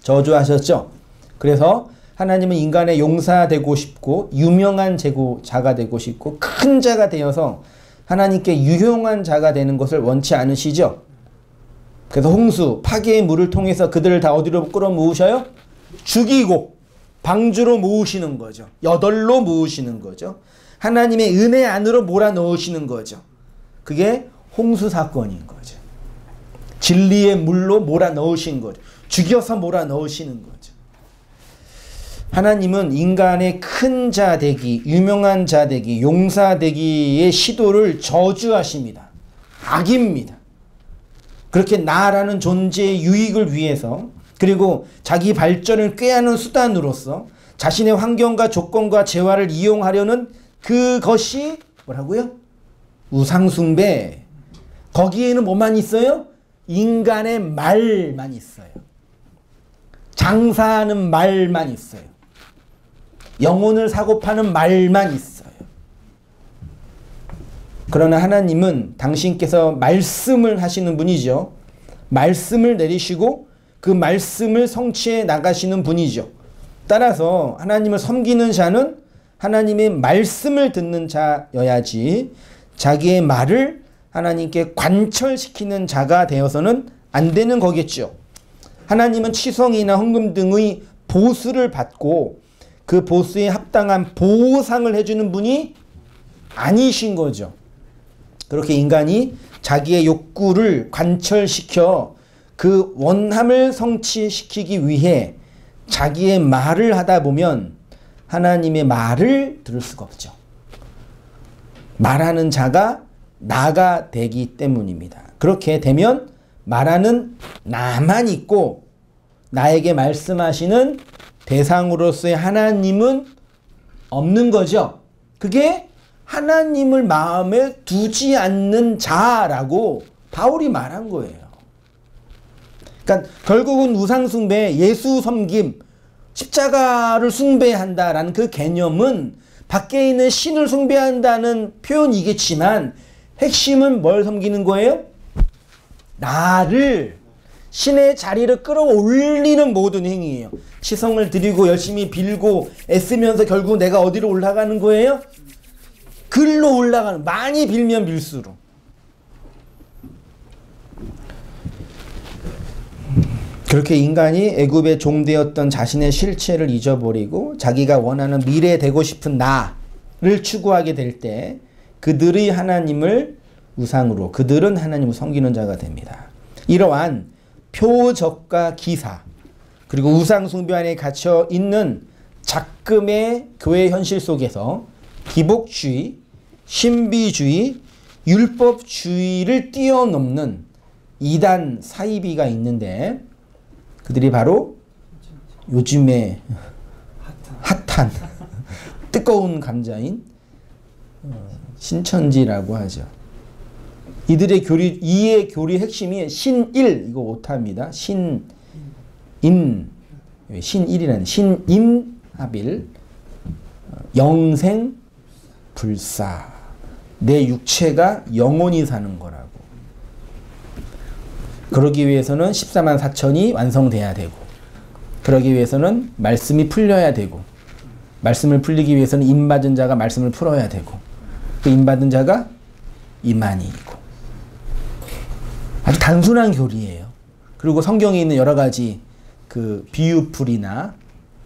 Speaker 1: 저주하셨죠. 그래서 하나님은 인간의 용사되고 싶고 유명한 자가 되고 싶고 큰 자가 되어서 하나님께 유용한 자가 되는 것을 원치 않으시죠. 그래서 홍수, 파괴의 물을 통해서 그들을 다 어디로 끌어모으셔요? 죽이고 방주로 모으시는 거죠. 여덟로 모으시는 거죠. 하나님의 은혜 안으로 몰아넣으시는 거죠. 그게 홍수 사건인 거죠. 진리의 물로 몰아넣으신 거죠. 죽여서 몰아넣으시는 거죠. 하나님은 인간의 큰 자 되기, 유명한 자 되기, 용사 되기의 시도를 저주하십니다. 악입니다. 그렇게 나라는 존재의 유익을 위해서 그리고 자기 발전을 꾀하는 수단으로서 자신의 환경과 조건과 재화를 이용하려는 그것이 뭐라고요? 우상숭배. 거기에는 뭐만 있어요? 인간의 말만 있어요. 장사하는 말만 있어요. 영혼을 사고 파는 말만 있어요. 그러나 하나님은 당신께서 말씀을 하시는 분이죠. 말씀을 내리시고 그 말씀을 성취해 나가시는 분이죠. 따라서 하나님을 섬기는 자는 하나님의 말씀을 듣는 자여야지 자기의 말을 하나님께 관철시키는 자가 되어서는 안 되는 거겠죠. 하나님은 치성이나 헌금 등의 보수를 받고 그 보수에 합당한 보상을 해주는 분이 아니신 거죠. 그렇게 인간이 자기의 욕구를 관철시켜 그 원함을 성취시키기 위해 자기의 말을 하다 보면 하나님의 말을 들을 수가 없죠. 말하는 자가 나가 되기 때문입니다. 그렇게 되면 말하는 나만 있고 나에게 말씀하시는 대상으로서의 하나님은 없는 거죠. 그게 하나님을 마음에 두지 않는 자라고 바울이 말한 거예요. 그러니까 결국은 우상숭배, 예수 섬김, 십자가를 숭배한다라는 그 개념은 밖에 있는 신을 숭배한다는 표현이겠지만 핵심은 뭘 섬기는 거예요? 나를 신의 자리를 끌어올리는 모든 행위예요. 시성을 드리고 열심히 빌고 애쓰면서 결국 내가 어디로 올라가는 거예요? 글로 올라가는, 많이 빌면 빌수록. 그렇게 인간이 애굽의 종되었던 자신의 실체를 잊어버리고 자기가 원하는 미래 되고 싶은 나를 추구하게 될 때 그들의 하나님을 우상으로, 그들은 하나님을 섬기는 자가 됩니다. 이러한 표적과 기사 그리고 우상 숭배 안에 갇혀 있는 작금의 교회 현실 속에서 기복주의, 신비주의, 율법주의를 뛰어넘는 이단 사이비가 있는데 그들이 바로 요즘에 핫한 뜨거운 감자인 신천지라고 하죠. 이들의 교리, 이의 교리 핵심이 신일, 이거 오타입니다. 신일이라는 신임합일, 영생 불사, 내 육체가 영원히 사는 거라고. 그러기 위해서는 14만 4천이 완성돼야 되고, 그러기 위해서는 말씀이 풀려야 되고, 말씀을 풀리기 위해서는 임받은 자가 말씀을 풀어야 되고, 그 임받은 자가 이만희이고. 아주 단순한 교리예요. 그리고 성경에 있는 여러 가지 그 비유풀이나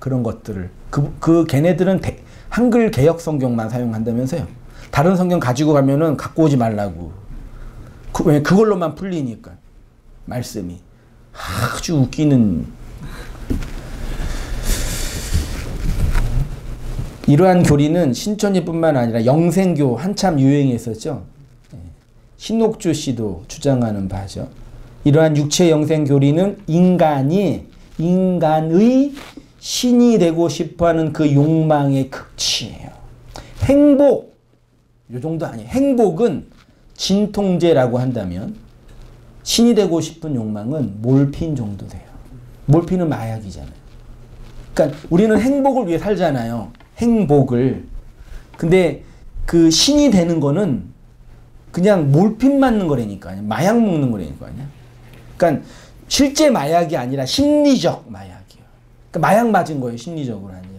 Speaker 1: 그런 것들을 그 걔네들은 한글 개역 성경만 사용한다면서요. 다른 성경 가지고 가면은 갖고 오지 말라고. 왜 그걸로만 풀리니까 말씀이 아주 웃기는. 이러한 교리는 신천지뿐만 아니라 영생교 한참 유행했었죠. 신옥주 씨도 주장하는 바죠. 이러한 육체 영생 교리는 인간의 신이 되고 싶어하는 그 욕망의 극치예요. 행복, 이 정도 아니에요. 행복은 진통제라고 한다면 신이 되고 싶은 욕망은 몰핀 정도 돼요. 몰핀은 마약이잖아요. 그러니까 우리는 행복을 위해 살잖아요. 행복을. 근데 그 신이 되는 거는 그냥 몰핀 맞는 거라니까요. 마약 먹는 거라니까요. 그러니까 실제 마약이 아니라 심리적 마약이에요. 그러니까 마약 맞은 거예요. 심리적으로 하는 이야기.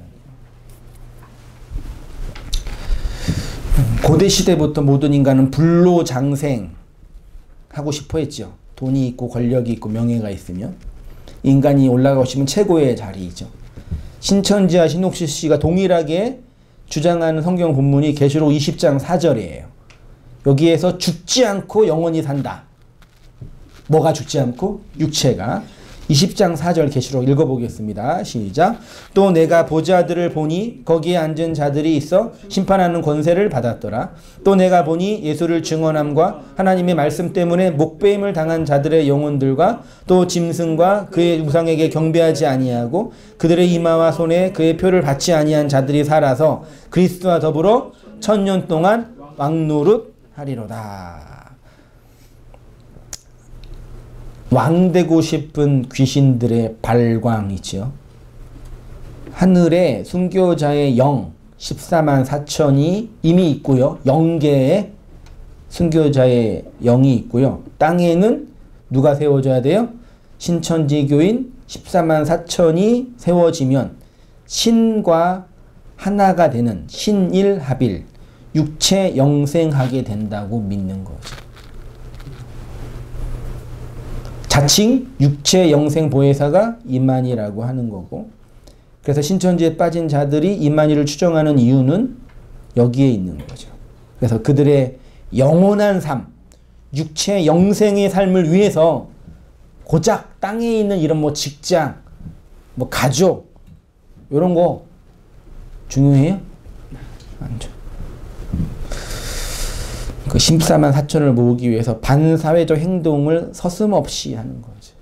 Speaker 1: 고대 시대부터 모든 인간은 불로장생 하고 싶어 했죠. 돈이 있고 권력이 있고 명예가 있으면 인간이 올라가고 싶은 최고의 자리이죠. 신천지와 신옥시 씨가 동일하게 주장하는 성경 본문이 계시록 20장 4절이에요. 여기에서 죽지 않고 영원히 산다. 뭐가 죽지 않고? 육체가. 20장 4절 계시록 읽어보겠습니다. 시작. 또 내가 보좌들을 보니 거기에 앉은 자들이 있어 심판하는 권세를 받았더라. 또 내가 보니 예수를 증언함과 하나님의 말씀 때문에 목배임을 당한 자들의 영혼들과 또 짐승과 그의 우상에게 경배하지 아니하고 그들의 이마와 손에 그의 표를 받지 아니한 자들이 살아서 그리스도와 더불어 1000년 동안 왕노릇 하리로다. 왕되고 싶은 귀신들의 발광이죠. 하늘에 순교자의 영 14만 4천이 이미 있고요. 영계에 순교자의 영이 있고요. 땅에는 누가 세워져야 돼요? 신천지교인 14만 4천이 세워지면 신과 하나가 되는 신일합일 육체 영생하게 된다고 믿는 거죠. 자칭 육체 영생 보혜사가 이만희라고 하는 거고, 그래서 신천지에 빠진 자들이 이만희를 추정하는 이유는 여기에 있는 거죠. 그래서 그들의 영원한 삶, 육체 영생의 삶을 위해서 고작 땅에 있는 이런 뭐 직장, 뭐 가족 이런 거 중요해요? 아니죠. 그 14만 4천을 모으기 위해서 반사회적 행동을 서슴없이 하는 거죠.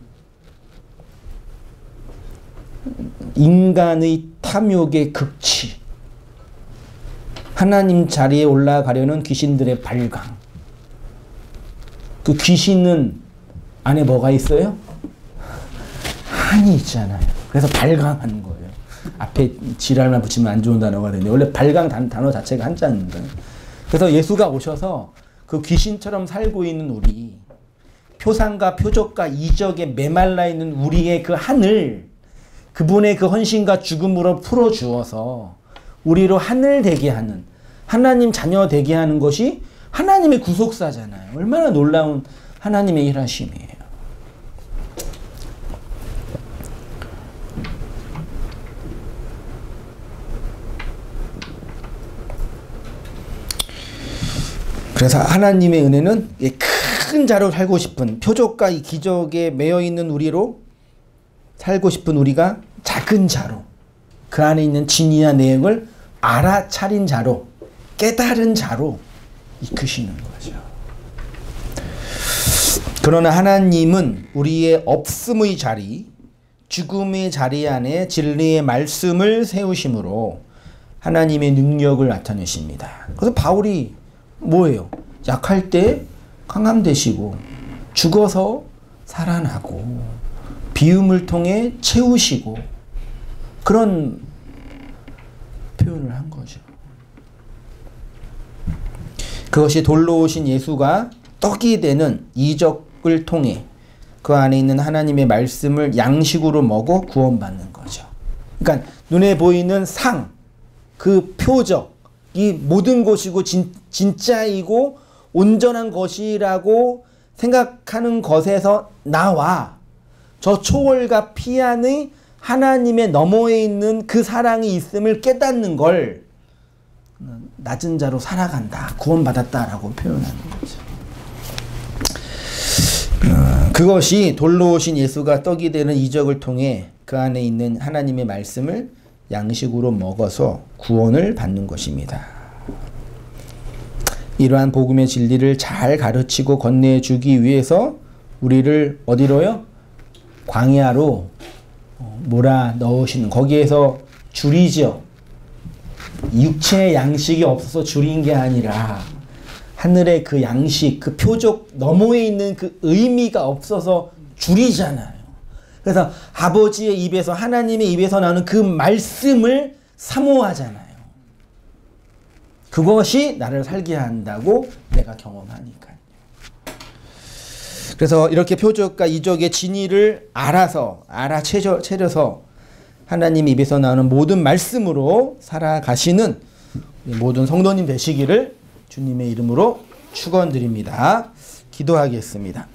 Speaker 1: 인간의 탐욕의 극치. 하나님 자리에 올라가려는 귀신들의 발광. 그 귀신은 안에 뭐가 있어요? 한이 있잖아요. 그래서 발광하는 거예요. 앞에 지랄만 붙이면 안 좋은 단어가 되는데 원래 발광 단어 자체가 한자입니다. 그래서 예수가 오셔서 그 귀신처럼 살고 있는 우리, 표상과 표적과 이적에 메말라 있는 우리의 그 한을 그분의 그 헌신과 죽음으로 풀어주어서 우리로 하늘 되게 하는, 하나님 자녀 되게 하는 것이 하나님의 구속사잖아요. 얼마나 놀라운 하나님의 일하심이에요. 그래서 하나님의 은혜는 큰 자로 살고 싶은, 표적과 이 기적에 매여 있는 우리로 살고 싶은 우리가 작은 자로, 그 안에 있는 진리와 내용을 알아차린 자로, 깨달은 자로 이끄시는 거죠. 그러나 하나님은 우리의 없음의 자리, 죽음의 자리 안에 진리의 말씀을 세우심으로 하나님의 능력을 나타내십니다. 그래서 바울이 뭐예요? 약할 때 강함 되시고, 죽어서 살아나고, 비움을 통해 채우시고, 그런 표현을 한 거죠. 그것이 돌로 오신 예수가 떡이 되는 이적을 통해 그 안에 있는 하나님의 말씀을 양식으로 먹어 구원받는 거죠. 그러니까 눈에 보이는 상, 그 표적, 이 모든 것이고 진짜이고 온전한 것이라고 생각하는 것에서 나와 저 초월과 피안의 하나님의 너머에 있는 그 사랑이 있음을 깨닫는 걸 낮은 자로 살아간다, 구원받았다라고 표현하는 거죠. 그것이 돌로 오신 예수가 떡이 되는 이적을 통해 그 안에 있는 하나님의 말씀을 양식으로 먹어서 구원을 받는 것입니다. 이러한 복음의 진리를 잘 가르치고 건네주기 위해서 우리를 어디로요? 광야로 몰아 넣으시는, 거기에서 줄이죠. 육체의 양식이 없어서 줄인 게 아니라 하늘의 그 양식, 그 표적 너머에 있는 그 의미가 없어서 줄이잖아요. 그래서 아버지의 입에서, 하나님의 입에서 나오는 그 말씀을 사모하잖아요. 그것이 나를 살게 한다고 내가 경험하니까요. 그래서 이렇게 표적과 이적의 진위를 알아서, 알아채려서 하나님 입에서 나오는 모든 말씀으로 살아가시는 모든 성도님 되시기를 주님의 이름으로 축원드립니다. 기도하겠습니다.